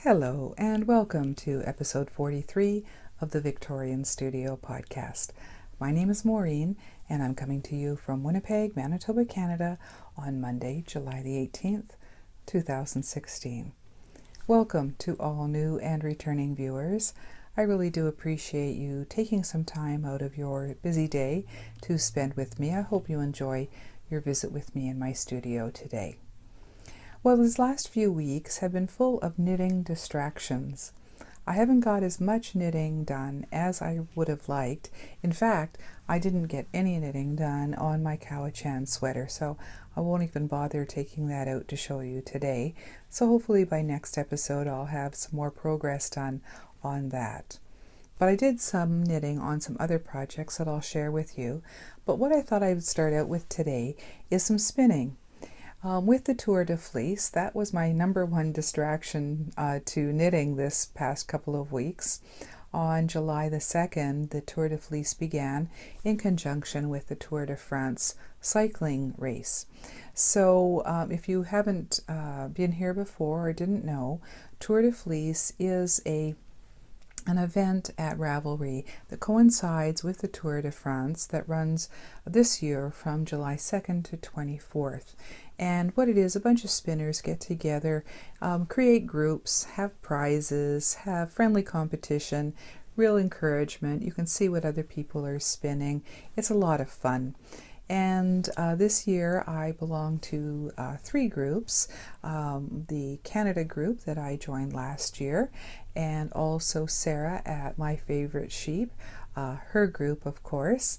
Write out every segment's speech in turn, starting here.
Hello and welcome to episode 43 of the Victorian Studio podcast. My name is Maureen and I'm coming to you from Winnipeg, Manitoba, Canada on Monday, July the 18th, 2016. Welcome to all new and returning viewers. I really do appreciate you taking some time out of your busy day to spend with me. I hope you enjoy your visit with me in my studio today. Well, these last few weeks have been full of knitting distractions. I haven't got as much knitting done as I would have liked. In fact, I didn't get any knitting done on my Cowichan sweater, so I won't even bother taking that out to show you today. So hopefully by next episode I'll have some more progress done on that. But I did some knitting on some other projects that I'll share with you. But what I thought I would start out with today is some spinning. With the Tour de Fleece, that was my number one distraction to knitting this past couple of weeks. On July the 2nd, the Tour de Fleece began in conjunction with the Tour de France cycling race. So if you haven't been here before or didn't know, Tour de Fleece is an event at Ravelry that coincides with the Tour de France that runs this year from July 2nd to 24th. And what it is, a bunch of spinners get together, create groups, have prizes, have friendly competition, real encouragement. You can see what other people are spinning. It's a lot of fun. And this year I belong to three groups, the Canada group that I joined last year, and also Sarah at My Favorite Sheep, her group of course,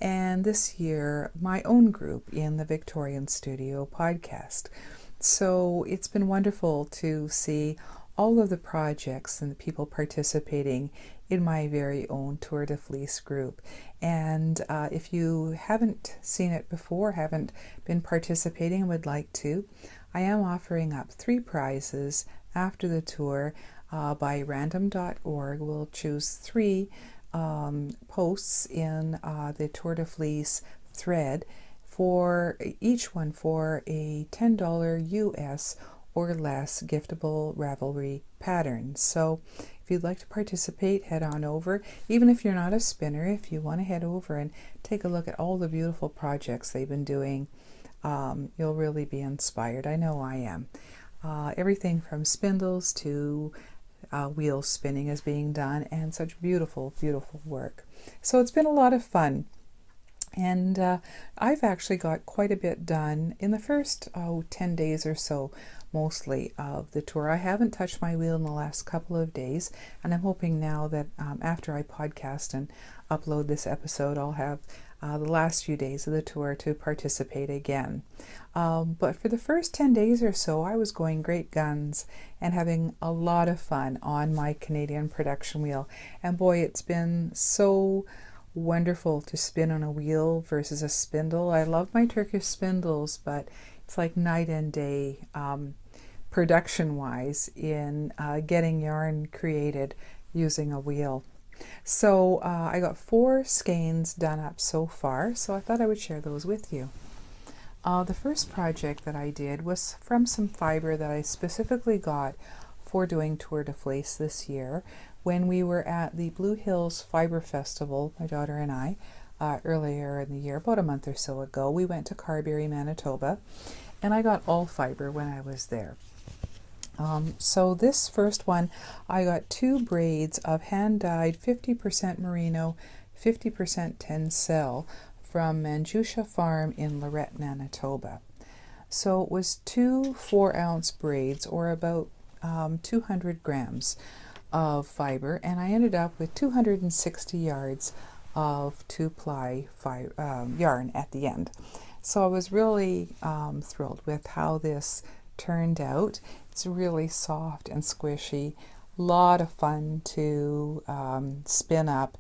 and this year my own group in the Victorian Studio podcast. So it's been wonderful to see all of the projects and the people participating in my very own Tour de Fleece group. And if you haven't seen it before, haven't been participating and would like to, I am offering up 3 prizes after the tour by random.org. We'll choose 3 posts in the Tour de Fleece thread for each one for a $10 US or less giftable Ravelry pattern. So if you'd like to participate, head on over. Even if you're not a spinner, if you want to head over and take a look at all the beautiful projects they've been doing, you'll really be inspired. I know I am. Everything from spindles to wheel spinning is being done, and such beautiful, beautiful work. So it's been a lot of fun. And I've actually got quite a bit done in the first 10 days or so, mostly, of the tour. I haven't touched my wheel in the last couple of days, and I'm hoping now that after I podcast and upload this episode, I'll have the last few days of the tour to participate again. But for the first 10 days or so, I was going great guns and having a lot of fun on my Canadian production wheel. And boy, it's been so wonderful to spin on a wheel versus a spindle. I love my Turkish spindles, but it's like night and day production-wise in getting yarn created using a wheel. So I got 4 skeins done up so far, so I thought I would share those with you. The first project that I did was from some fiber that I specifically got for doing Tour de Fleece this year when we were at the Blue Hills Fiber Festival, my daughter and I, earlier in the year, about a month or so ago. We went to Carberry, Manitoba, and I got all fiber when I was there. So this first one, I got 2 braids of hand-dyed 50% merino, 50% tencel from Manjusha Farm in Lorette, Manitoba. So it was 2 4-ounce braids, or about 200 grams of fiber, and I ended up with 260 yards of 2-ply yarn at the end. So I was really thrilled with how this turned out. It's really soft and squishy, a lot of fun to spin up,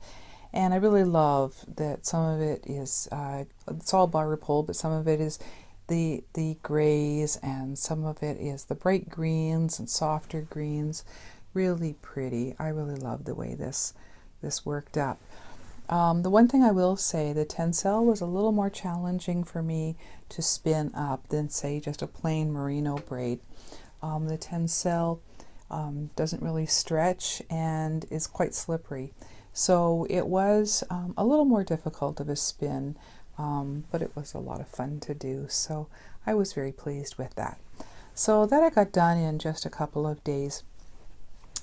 and I really love that some of it is it's all barre pole, but some of it is the grays, and some of it is the bright greens and softer greens. Really pretty. I really love the way this worked up. The one thing I will say, the tencel was a little more challenging for me to spin up than, say, just a plain merino braid. The tencel doesn't really stretch and is quite slippery. So it was a little more difficult of a spin, but it was a lot of fun to do. So I was very pleased with that. So that I got done in just a couple of days.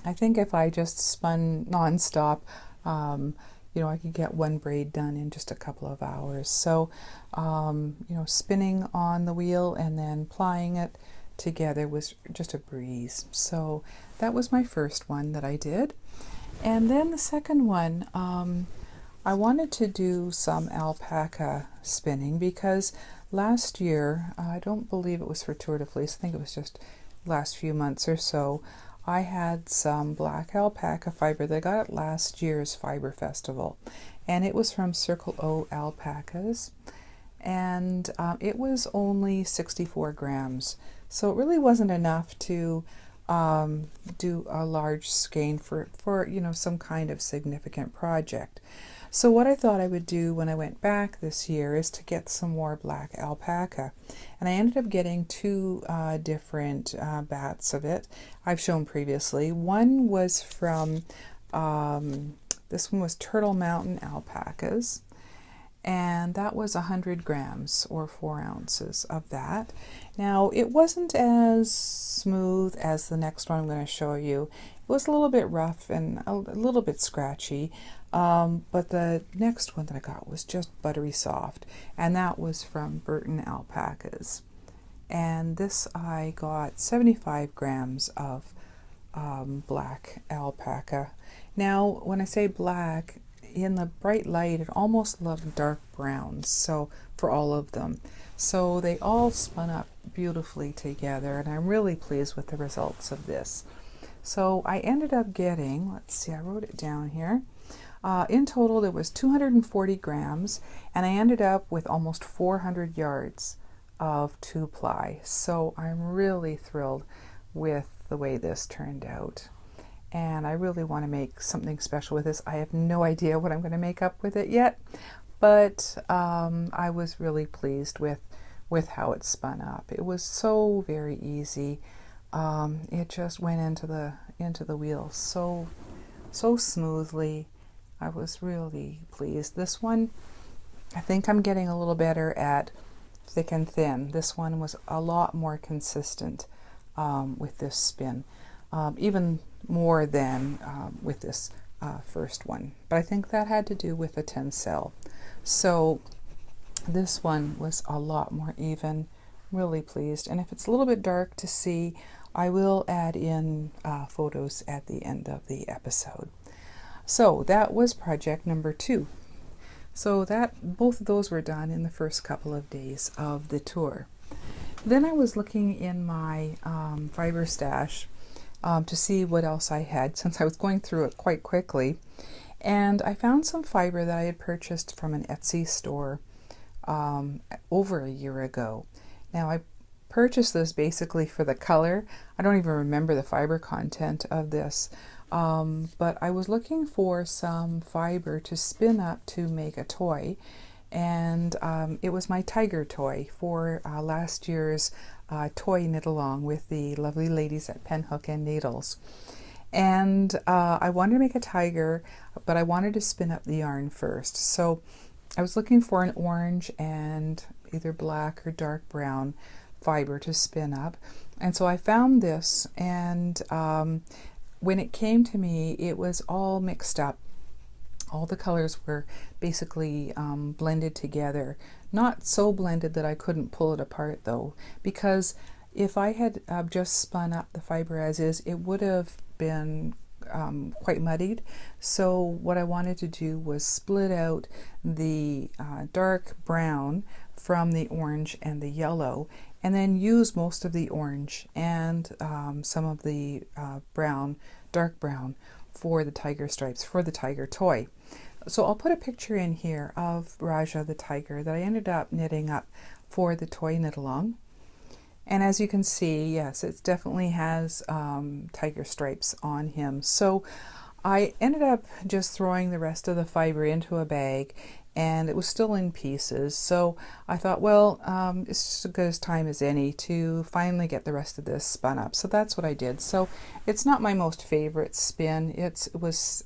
I think if I just spun nonstop, you know, I could get one braid done in just a couple of hours. So, you know, spinning on the wheel and then plying it together was just a breeze. So that was my first one that I did. And then the second one, I wanted to do some alpaca spinning because last year, I don't believe it was for Tour de Fleece, I think it was just last few months or so, I had some black alpaca fiber that I got at last year's Fiber Festival. And it was from Circle O Alpacas. And it was only 64 grams. So it really wasn't enough to do a large skein for you know, some kind of significant project. So what I thought I would do when I went back this year is to get some more black alpaca. And I ended up getting two different bats of it I've shown previously. One was from, this one was Turtle Mountain alpacas. And that was 100 grams or 4 ounces of that. Now, it wasn't as smooth as the next one I'm going to show you. It was a little bit rough and a little bit scratchy, but the next one that I got was just buttery soft, and that was from Burton Alpacas. And this I got 75 grams of black alpaca. Now, when I say black, in the bright light, it almost looked dark browns, so for all of them. So they all spun up beautifully together, and I'm really pleased with the results of this. So I ended up getting, let's see, I wrote it down here. In total, there was 240 grams, and I ended up with almost 400 yards of 2-ply. So I'm really thrilled with the way this turned out. And I really want to make something special with this. I have no idea what I'm going to make up with it yet, but I was really pleased with how it spun up. It was so very easy. It just went into the wheel so smoothly. I was really pleased. This one, I think I'm getting a little better at thick and thin. This one was a lot more consistent with this spin. Even more than with this first one. But I think that had to do with the tencel. So this one was a lot more even. Really pleased. And if it's a little bit dark to see, I will add in photos at the end of the episode. So that was project number 2. So both of those were done in the first couple of days of the tour. Then I was looking in my fiber stash to see what else I had, since I was going through it quite quickly. And I found some fiber that I had purchased from an Etsy store over a year ago. Now, I purchased this basically for the color. I don't even remember the fiber content of this, but I was looking for some fiber to spin up to make a toy. And it was my tiger toy for last year's toy knit along with the lovely ladies at Penhook and Needles. And I wanted to make a tiger, but I wanted to spin up the yarn first. So I was looking for an orange and either black or dark brown fiber to spin up. And so I found this, and when it came to me, it was all mixed up. All the colors were basically blended together. Not so blended that I couldn't pull it apart though, because if I had just spun up the fiber as is, it would have been quite muddied. So what I wanted to do was split out the dark brown from the orange and the yellow, and then use most of the orange and some of the dark brown for the tiger stripes, for the tiger toy. So I'll put a picture in here of Raja the tiger that I ended up knitting up for the toy knit along. And as you can see, yes, it definitely has tiger stripes on him. So I ended up just throwing the rest of the fiber into a bag, and it was still in pieces. So I thought, well, it's just as good as time as any to finally get the rest of this spun up. So that's what I did. So it's not my most favorite spin. It was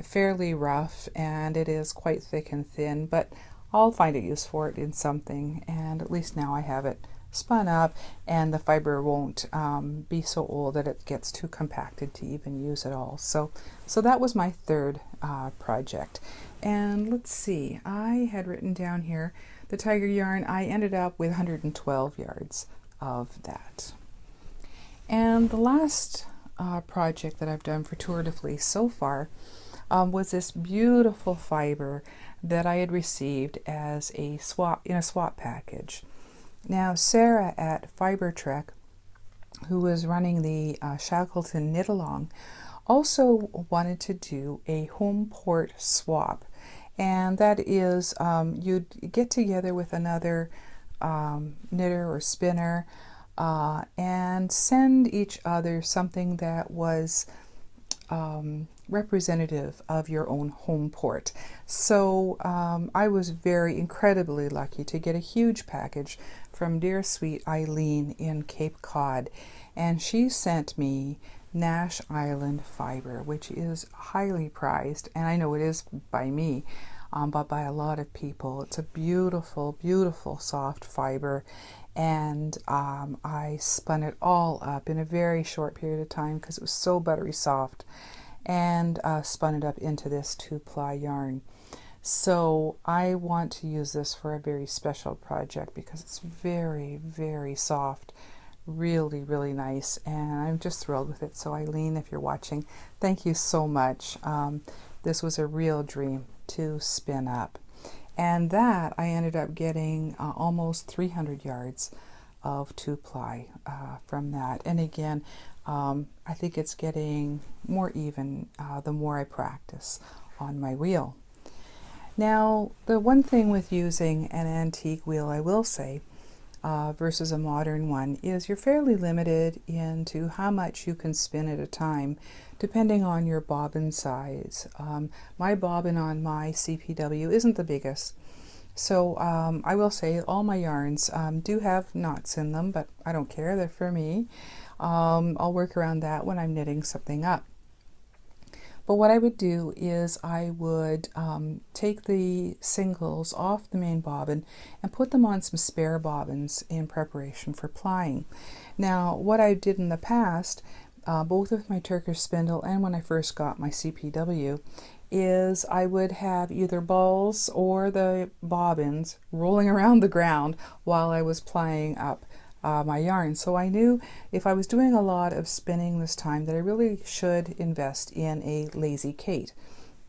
fairly rough, and it is quite thick and thin, but I'll find a use for it in something, and at least now I have it spun up, and the fiber won't be so old that it gets too compacted to even use at all. So that was my third project. And let's see, I had written down here the tiger yarn. I ended up with 112 yards of that. And the last project that I've done for Tour de Fleece so far was this beautiful fiber that I had received as a swap in a swap package. Now, Sarah at Fiber Trek, who was running the Shackleton Knit Along, also wanted to do a home port swap, and that is you'd get together with another knitter or spinner and send each other something that was representative of your own home port. So I was incredibly lucky to get a huge package from dear sweet Eileen in Cape Cod, and she sent me Nash Island fiber, which is highly prized, and I know it is by me, but by a lot of people. It's a beautiful, beautiful soft fiber, and I spun it all up in a very short period of time because it was so buttery soft, and spun it up into this 2-ply yarn. So I want to use this for a very special project because it's very, very soft, really, really nice, and I'm just thrilled with it. So Eileen, if you're watching, thank you so much. This was a real dream to spin up. And that I ended up getting almost 300 yards of 2-ply from that. And again, I think it's getting more even the more I practice on my wheel. Now, the one thing with using an antique wheel, I will say, versus a modern one, is you're fairly limited into how much you can spin at a time, depending on your bobbin size. My bobbin on my CPW isn't the biggest, so I will say all my yarns do have knots in them, but I don't care, they're for me. I'll work around that when I'm knitting something up. But what I would do is I would take the singles off the main bobbin and put them on some spare bobbins in preparation for plying. Now, what I did in the past, both with my Turkish spindle and when I first got my CPW, is I would have either balls or the bobbins rolling around the ground while I was plying up my yarn. So I knew if I was doing a lot of spinning this time that I really should invest in a Lazy Kate.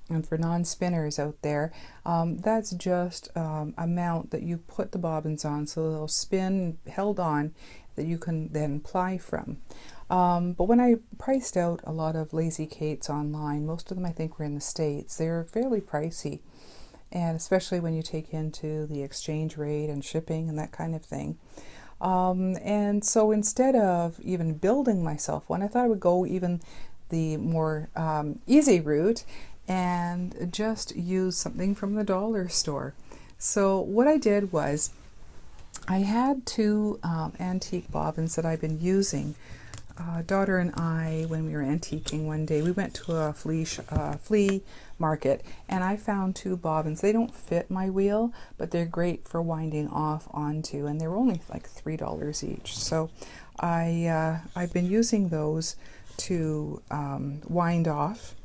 And for non-spinners out there, that's just a mount that you put the bobbins on so they'll spin held on that you can then ply from. But when I priced out a lot of Lazy Kates online, most of them I think were in the States, they're fairly pricey, and especially when you take into the exchange rate and shipping and that kind of thing. And so instead of even building myself one, I thought I would go even the more easy route and just use something from the dollar store. So what I did was I had two antique bobbins that I've been using. Daughter and I, when we were antiquing one day, we went to a flea market, and I found two bobbins. They don't fit my wheel, but they're great for winding off onto, and they were only like $3 each. So I've been using those to wind off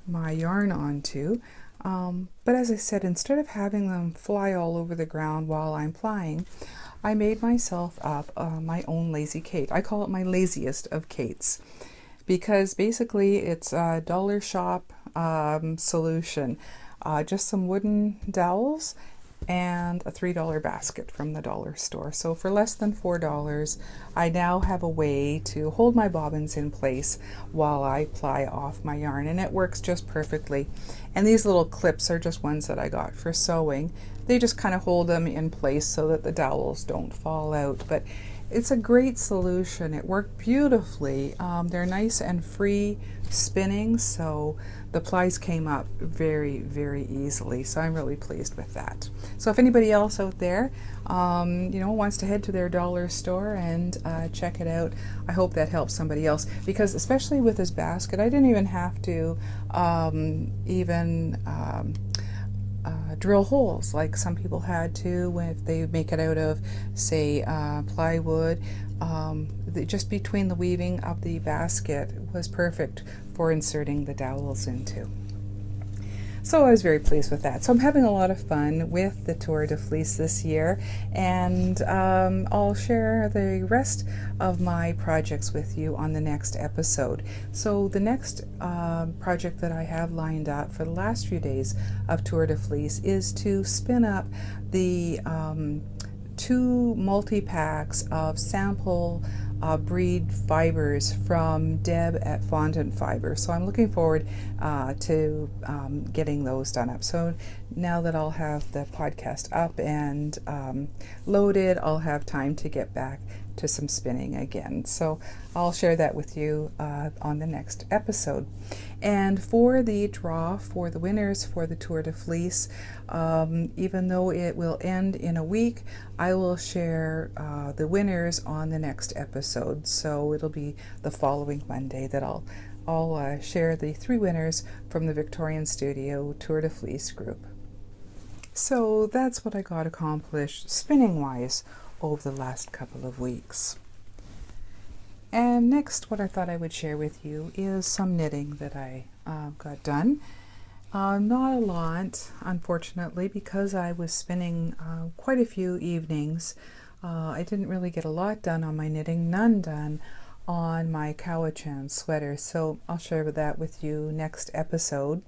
my yarn onto. But as I said, instead of having them fly all over the ground while I'm plying, I made myself up my own Lazy Kate. I call it my laziest of Kates because basically it's a dollar shop solution. Just some wooden dowels and a $3 basket from the dollar store. So for less than $4, I now have a way to hold my bobbins in place while I ply off my yarn, and it works just perfectly. And these little clips are just ones that I got for sewing. They just kind of hold them in place so that the dowels don't fall out. But it's a great solution. It worked beautifully. They're nice and free spinning, so the plies came up very, very easily. So I'm really pleased with that. So if anybody else out there, wants to head to their dollar store and check it out, I hope that helps somebody else. Because especially with this basket, I didn't even have to drill holes like some people had to if they make it out of, say, plywood. Just between the weaving of the basket was perfect for inserting the dowels into. So I was very pleased with that. So I'm having a lot of fun with the Tour de Fleece this year, and I'll share the rest of my projects with you on the next episode. So the next project that I have lined up for the last few days of Tour de Fleece is to spin up the 2 multi-packs of sample breed fibers from Deb at Fondant Fibre. So I'm looking forward to getting those done up. So now that I'll have the podcast up and loaded, I'll have time to get back to some spinning again. So I'll share that with you on the next episode. And for the draw for the winners for the Tour de Fleece, even though it will end in a week, I will share the winners on the next episode. So it'll be the following Monday that I'll share the 3 winners from the Victorian Studio Tour de Fleece group. So that's what I got accomplished spinning wise over the last couple of weeks. And next, what I thought I would share with you is some knitting that I got done. Not a lot, unfortunately, because I was spinning quite a few evenings. I didn't really get a lot done on my knitting, none done on my Cowichan sweater, so I'll share that with you next episode.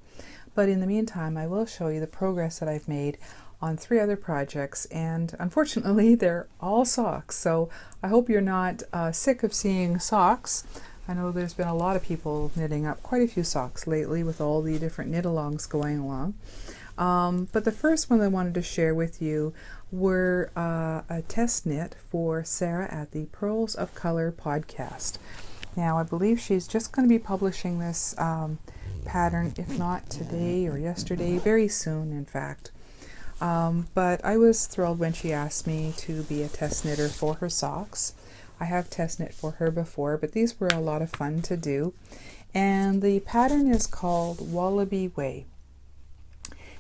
But in the meantime, I will show you the progress that I've made on 3 other projects, and unfortunately they're all socks, so I hope you're not sick of seeing socks. I know there's been a lot of people knitting up quite a few socks lately with all the different knit-alongs going along. But the first one I wanted to share with you were a test knit for Sarah at the Pearls of Color podcast. Now I believe she's just going to be publishing this pattern, if not today or yesterday, very soon in fact. But I was thrilled when she asked me to be a test knitter for her socks. I have test knit for her before, but these were a lot of fun to do. And the pattern is called Wallaby Way.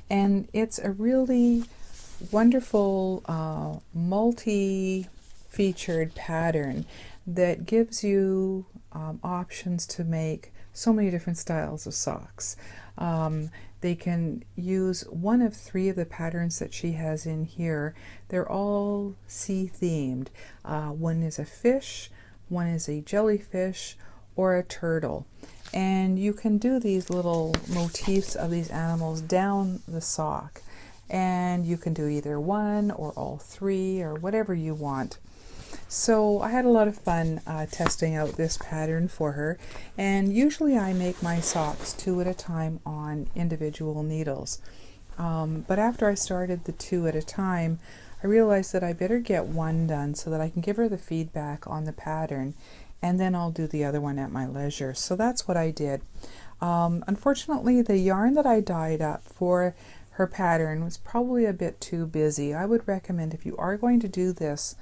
And it's a really wonderful multi-featured pattern that gives you options to make so many different styles of socks. They can use one of 3 of the patterns that she has in here. They're all sea themed. One is a fish, one is a jellyfish, or a turtle. And you can do these little motifs of these animals down the sock. And you can do either one or all 3 or whatever you want. So I had a lot of fun testing out this pattern for her, and usually I make my socks 2 at a time on individual needles. But after I started the 2 at a time, I realized that I better get one done so that I can give her the feedback on the pattern, and then I'll do the other one at my leisure. So that's what I did. Unfortunately, the yarn that I dyed up for her pattern was probably a bit too busy. I would recommend, if you are going to do this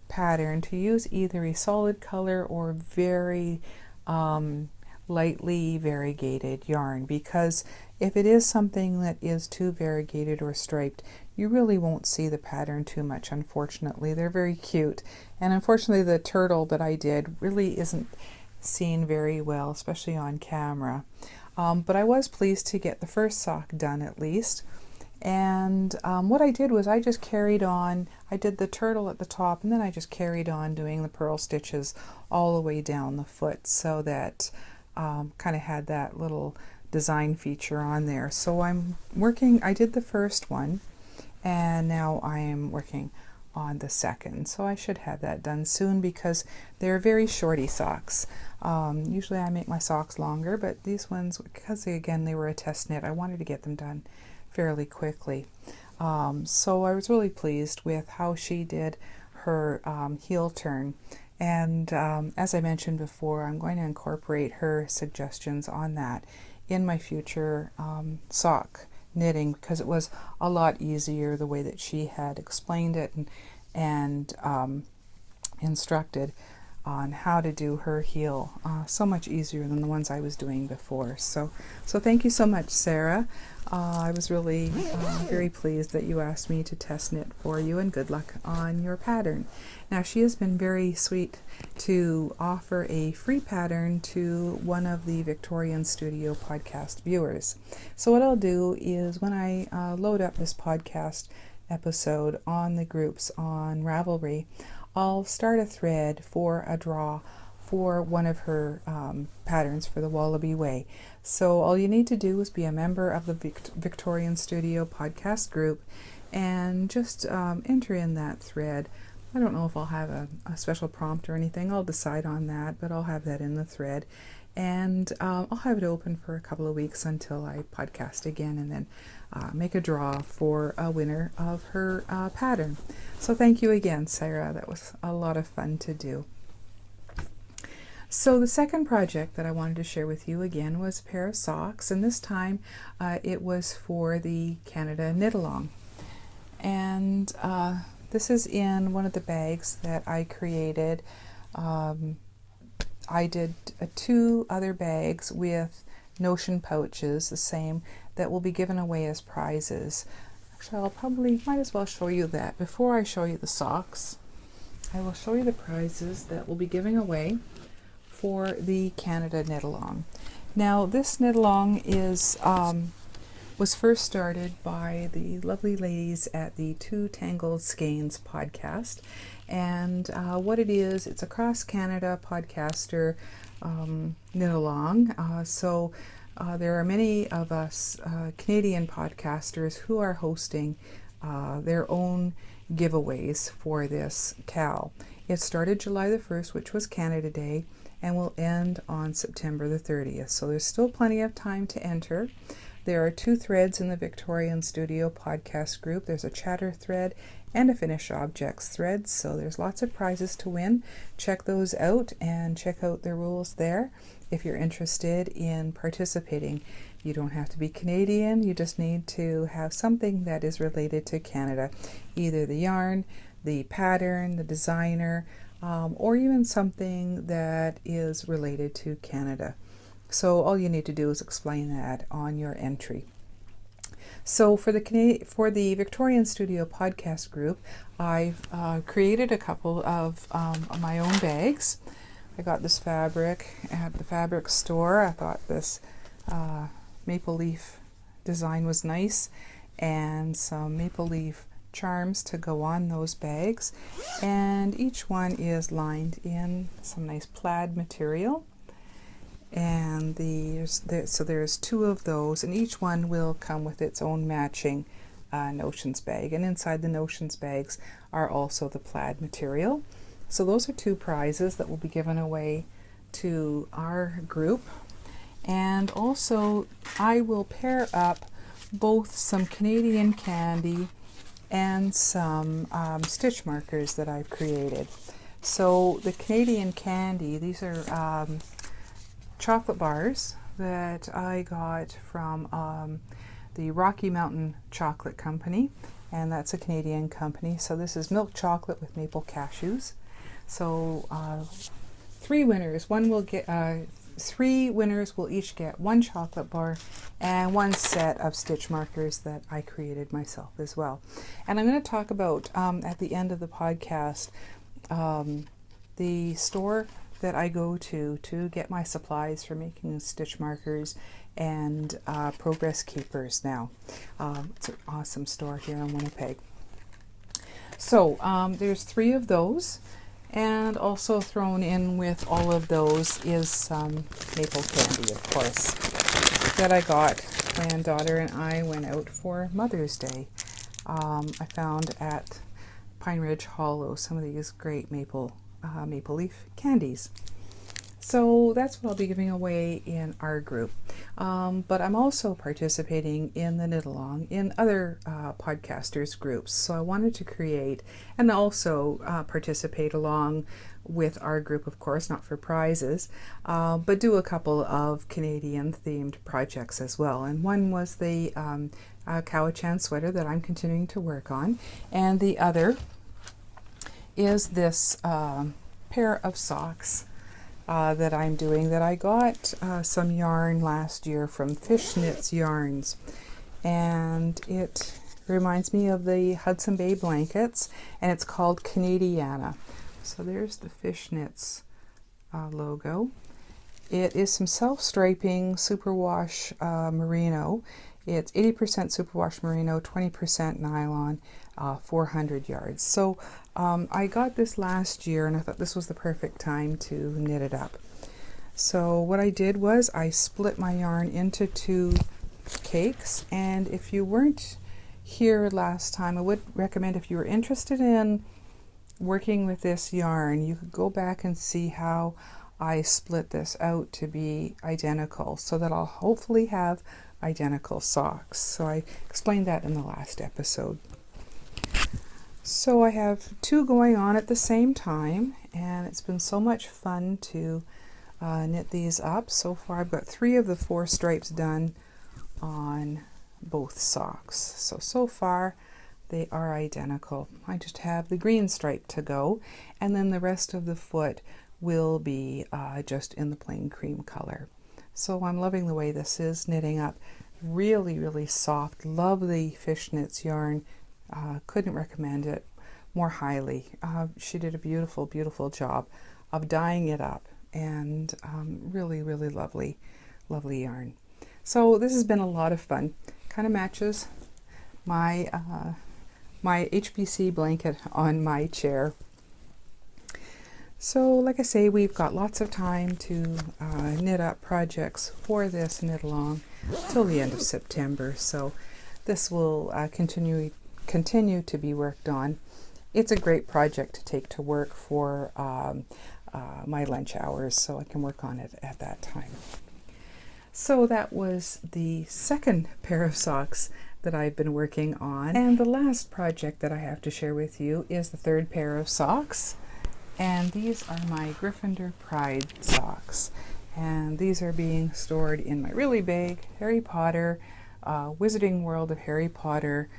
pattern, to use either a solid color or very lightly variegated yarn, because if it is something that is too variegated or striped, you really won't see the pattern too much, unfortunately. They're very cute, and unfortunately the turtle that I did really isn't seen very well, especially on camera. But I was pleased to get the first sock done at least. And what I did was I just carried on. I did the turtle at the top, and then I just carried on doing the purl stitches all the way down the foot, so that kind of had that little design feature on there. So I did the first one, and now I am working on the second. So I should have that done soon, because they're very shorty socks. Usually I make my socks longer, but these ones, because they were a test knit, I wanted to get them done fairly quickly. So I was really pleased with how she did her heel turn. And as I mentioned before, I'm going to incorporate her suggestions on that in my future sock knitting, because it was a lot easier the way that she had explained it and instructed on how to do her heel. So much easier than the ones I was doing before. So thank you so much, Sarah. I was really very pleased that you asked me to test knit for you, and good luck on your pattern. Now, she has been very sweet to offer a free pattern to one of the Victorian Studio podcast viewers. So what I'll do is when I load up this podcast episode on the groups on Ravelry, I'll start a thread for a draw for one of her patterns for the Wallaby Way. So all you need to do is be a member of the Victorian Studio podcast group and just enter in that thread. I don't know if I'll have a special prompt or anything. I'll decide on that, but I'll have that in the thread. And I'll have it open for a couple of weeks until I podcast again, and then make a draw for a winner of her pattern. So thank you again, Sarah. That was a lot of fun to do. So the second project that I wanted to share with you again was a pair of socks, and this time it was for the Canada Knit Along. And this is in one of the bags that I created. I did 2 other bags with notion pouches, the same, that will be given away as prizes. Actually, I'll probably might as well show you that. Before I show you the socks, I will show you the prizes that we'll be giving away for the Canada Knit Along. Now, this knit along is was first started by the lovely ladies at the Tangled Skeins podcast, and what it is, it's a cross Canada podcaster knit along. So there are many of us Canadian podcasters who are hosting their own giveaways for this KAL. It started July the 1st, which was Canada Day, and will end on September the 30th. So there's still plenty of time to enter. There are 2 threads in the Victorian Studio podcast group. There's a chatter thread and a finish objects thread, so there's lots of prizes to win. Check those out and check out the rules there if you're interested in participating. You don't have to be Canadian, you just need to have something that is related to Canada, either the yarn, the pattern, the designer, or even something that is related to Canada. So all you need to do is explain that on your entry. So for the Victorian Studio podcast group, I've created a couple of my own bags. I got this fabric at the fabric store. I thought this maple leaf design was nice, and some maple leaf charms to go on those bags. And each one is lined in some nice plaid material. And so there's 2 of those, and each one will come with its own matching notions bag, and inside the notions bags are also the plaid material. So those are 2 prizes that will be given away to our group. And also I will pair up both some Canadian candy and some stitch markers that I've created. So the Canadian candy, these are chocolate bars that I got from the Rocky Mountain Chocolate Company, and that's a Canadian company. So this is milk chocolate with maple cashews. So 3 winners. 3 winners will each get 1 chocolate bar and 1 set of stitch markers that I created myself as well. And I'm going to talk about at the end of the podcast the store that I go to get my supplies for making stitch markers and progress keepers now. It's an awesome store here in Winnipeg. So there's 3 of those, and also thrown in with all of those is some maple candy, of course, that I got. My granddaughter and I went out for Mother's Day. I found at Pine Ridge Hollow some of these great maple leaf candies. So that's what I'll be giving away in our group. But I'm also participating in the knit along in other podcasters groups. So I wanted to create and also participate along with our group, of course, not for prizes, but do a couple of Canadian themed projects as well. And one was the Cowichan sweater that I'm continuing to work on, and the other is this pair of socks that I'm doing, that I got some yarn last year from Fishknits Yarns, and it reminds me of the Hudson Bay blankets, and it's called Canadiana. So there's the Fishknits logo. It is some self-striping superwash merino. It's 80% superwash merino, 20% nylon, 400 yards. So I got this last year, and I thought this was the perfect time to knit it up. So what I did was I split my yarn into 2 cakes, and if you weren't here last time, I would recommend, if you were interested in working with this yarn, you could go back and see how I split this out to be identical, so that I'll hopefully have identical socks. So I explained that in the last episode. So I have 2 going on at the same time, and it's been so much fun to knit these up. So far I've got 3 of the 4 stripes done on both socks. So far they are identical. I just have the green stripe to go, and then the rest of the foot will be just in the plain cream color. So I'm loving the way this is knitting up. Really, really soft. Love the Fishknits yarn. Couldn't recommend it more highly. She did a beautiful, beautiful job of dyeing it up, and really, really lovely, lovely yarn. So this has been a lot of fun. Kind of matches my my HBC blanket on my chair. So like I say, we've got lots of time to knit up projects for this knit along till the end of September. So this will continue to be worked on. It's a great project to take to work for my lunch hours, so I can work on it at that time. So that was the second pair of socks that I've been working on. And the last project that I have to share with you is the 3rd pair of socks. And these are my Gryffindor Pride socks. And these are being stored in my really big Harry Potter, Wizarding World of Harry Potter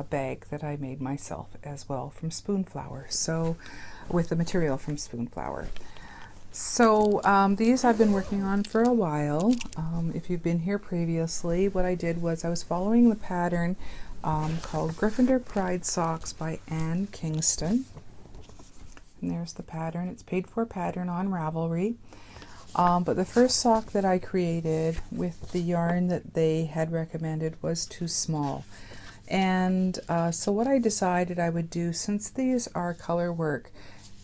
bag that I made myself as well from Spoonflower. So with the material from Spoonflower. So these I've been working on for a while. If you've been here previously, what I did was I was following the pattern called Gryffindor Pride Socks by Anne Kingston. And there's the pattern. It's paid for pattern on Ravelry. But the first sock that I created with the yarn that they had recommended was too small. And so what I decided I would do, since these are color work,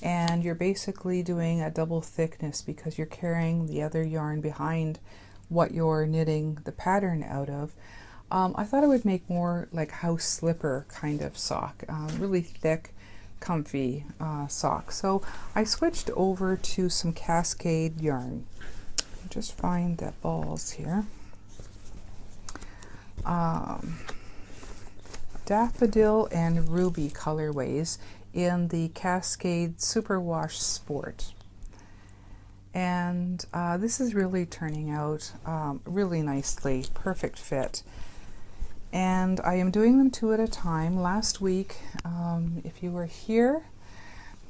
and you're basically doing a double thickness because you're carrying the other yarn behind what you're knitting the pattern out of, I thought I would make more like house slipper kind of sock, really thick, comfy sock. So I switched over to some Cascade yarn. Just find the balls here. Daffodil and Ruby colorways in the Cascade Superwash Sport. And this is really turning out really nicely, perfect fit. And I am doing them 2 at a time. Last week, if you were here,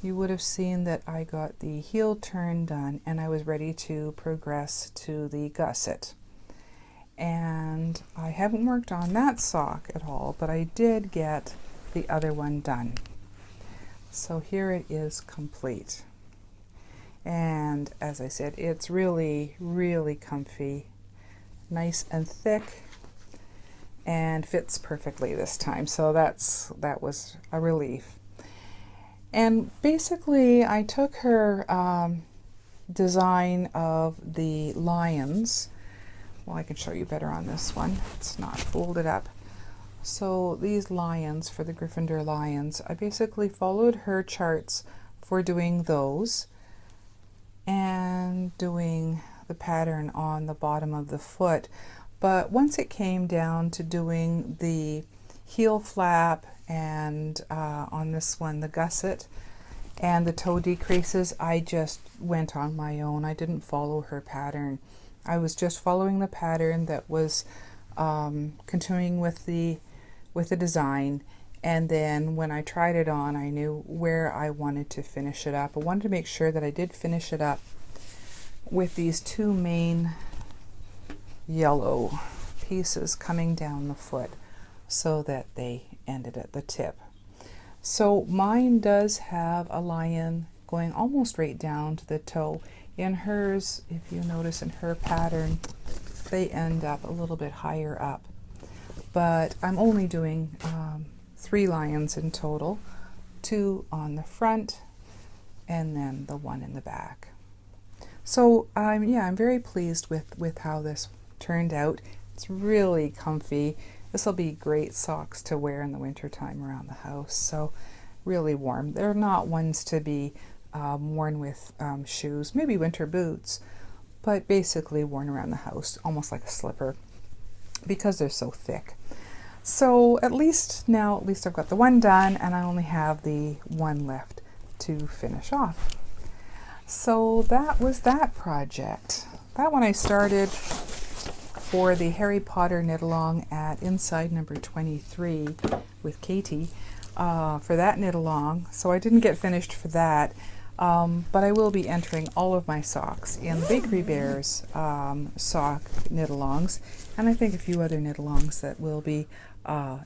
you would have seen that I got the heel turn done, and I was ready to progress to the gusset. And I haven't worked on that sock at all, but I did get the other one done. So here it is complete. And as I said, it's really, really comfy, nice and thick, and fits perfectly this time. So that was a relief. And basically I took her design of the lions. Well, I can show you better on this one. It's not folded up. So these lions, for the Gryffindor lions, I basically followed her charts for doing those. and doing the pattern on the bottom of the foot. But once it came down to doing the heel flap and on this one the gusset and the toe decreases, I just went on my own. I didn't follow her pattern. I was just following the pattern that was continuing with the design, and then when I tried it on, I knew where I wanted to finish it up. I wanted to make sure that I did finish it up with these two main yellow pieces coming down the foot so that they ended at the tip. So mine does have a lion going almost right down to the toe. In hers, if you notice in her pattern, they end up a little bit higher up. But I'm only doing 3 lions in total, 2 on the front and then the 1 in the back. So I'm very pleased with how this turned out. It's really comfy. This will be great socks to wear in the winter time around the house. So really warm. They're not ones to be worn with shoes, maybe winter boots, but basically worn around the house, almost like a slipper, because they're so thick. So at least I've got the one done, and I only have the one left to finish off. So that was that project. That one I started for the Harry Potter knit along at inside number 23 with Katie for that knit along. So I didn't get finished for that, but I will be entering all of my socks in the Bakery Bears sock knit alongs, and I think a few other knit alongs that will be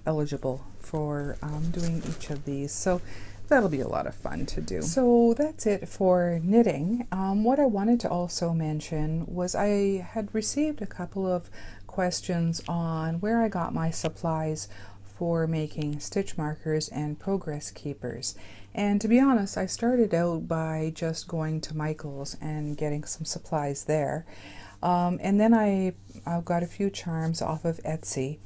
eligible for doing each of these. So that'll be a lot of fun to do. So that's it for knitting. What I wanted to also mention was I had received a couple of questions on where I got my supplies for making stitch markers and progress keepers. And to be honest, I started out by just going to Michael's and getting some supplies there. And then I got a few charms off of Etsy.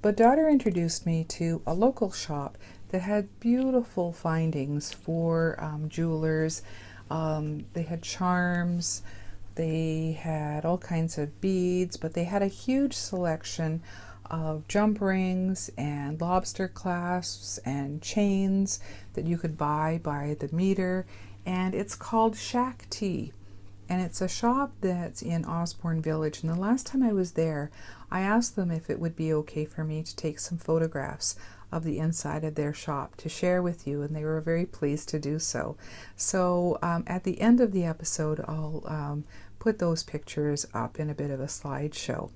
But daughter introduced me to a local shop that had beautiful findings for jewelers. They had charms, they had all kinds of beads, but they had a huge selection of jump rings and lobster clasps and chains that you could buy by the meter. And it's called Shack Tea. And it's a shop that's in Osborne Village. And the last time I was there, I asked them if it would be okay for me to take some photographs of the inside of their shop to share with you, and they were very pleased to do so. So at the end of the episode, I'll put those pictures up in a bit of a slideshow.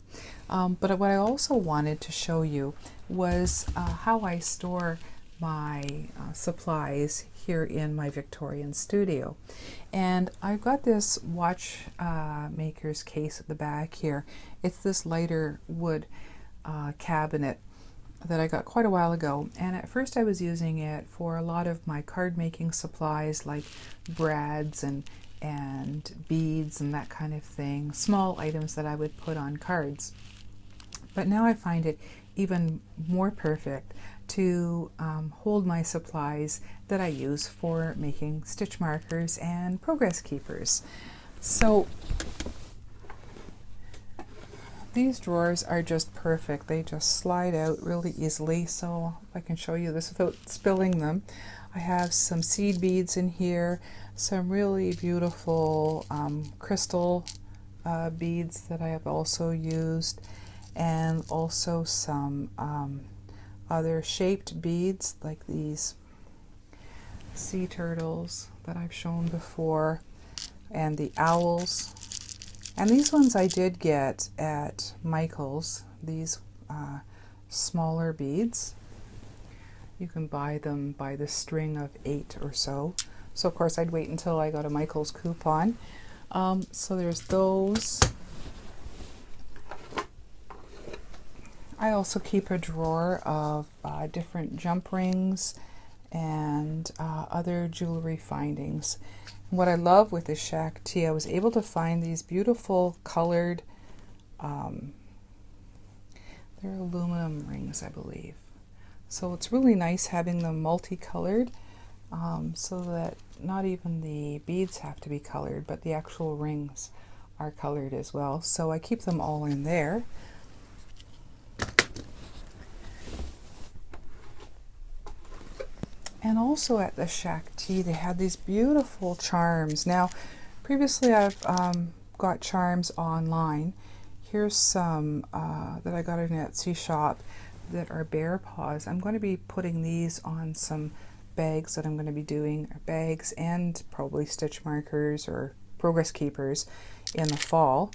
But what I also wanted to show you was how I store my supplies here in my Victorian studio. And I've got this watch maker's case at the back here. It's this lighter wood cabinet that I got quite a while ago, and at first I was using it for a lot of my card making supplies like brads and beads and that kind of thing, small items that I would put on cards. But now I find it even more perfect to hold my supplies that I use for making stitch markers and progress keepers. So these drawers are just perfect. They just slide out really easily. So if I can show you this without spilling them. I have some seed beads in here, some really beautiful crystal beads that I have also used, and also some other shaped beads like these sea turtles that I've shown before, and the owls. And these ones I did get at Michael's, these smaller beads. You can buy them by the string of 8 or so. So of course I'd wait until I got a Michael's coupon. So there's those. I also keep a drawer of different jump rings and other jewelry findings. What I love with this Shack Tea, I was able to find these beautiful colored, they're aluminum rings, I believe. So it's really nice having them multicolored. so that not even the beads have to be colored, but the actual rings are colored as well. So I keep them all in there. And also at the Shack Tea, they had these beautiful charms. Now, previously I've got charms online. Here's some that I got in an Etsy shop that are bear paws. I'm going to be putting these on some bags that I'm going to be doing, bags and probably stitch markers or progress keepers in the fall.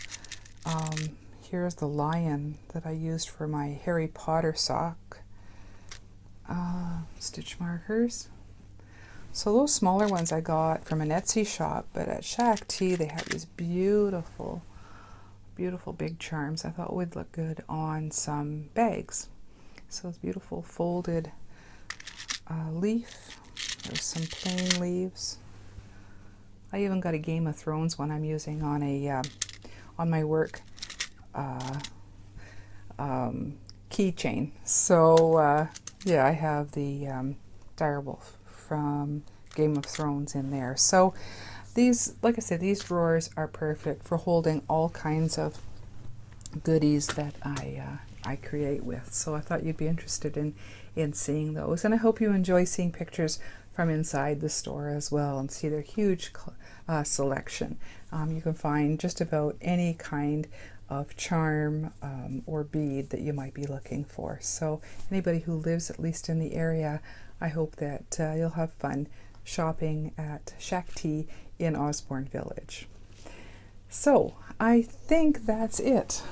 Here's the lion that I used for my Harry Potter sock stitch markers. So those smaller ones I got from an Etsy shop, but at Shack Tea they have these beautiful, beautiful big charms I thought would look good on some bags. So it's beautiful folded leaf. There's some plain leaves. I even got a Game of Thrones one I'm using on a on my work keychain. So yeah, I have the direwolf from Game of Thrones in there. So these, like I said, these drawers are perfect for holding all kinds of goodies that I create with. So I thought you'd be interested in seeing those, and I hope you enjoy seeing pictures from inside the store as well and see their huge selection. You can find just about any kind of charm or bead that you might be looking for. So anybody who lives at least in the area, I hope that you'll have fun shopping at Shack Tea in Osborne Village. So I think that's it.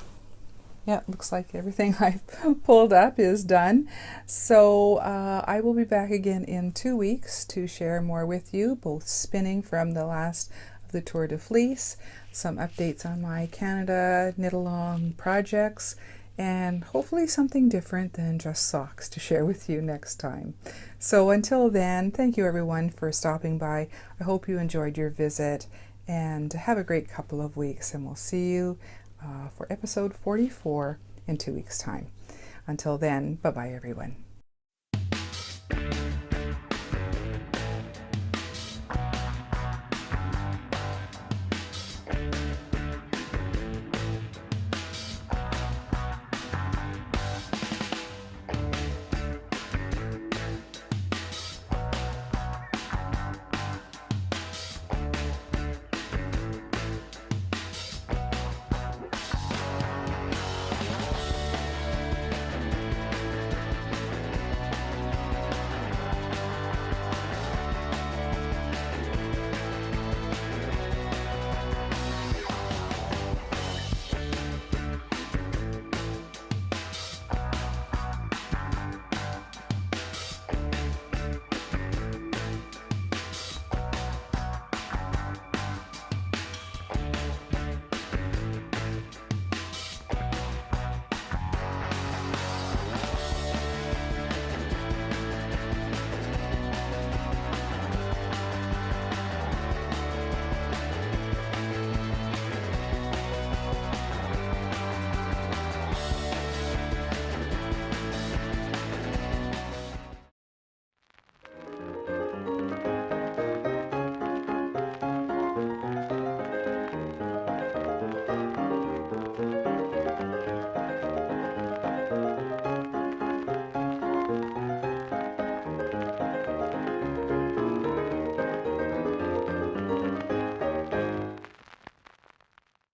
Yeah, looks like everything I've pulled up is done. So I will be back again in 2 weeks to share more with you, both spinning from the last of the Tour de Fleece, some updates on my Canada knit-along projects, and hopefully something different than just socks to share with you next time. So until then, thank you everyone for stopping by. I hope you enjoyed your visit, and have a great couple of weeks, and we'll see you for episode 44 in 2 weeks' time. Until then, bye-bye everyone.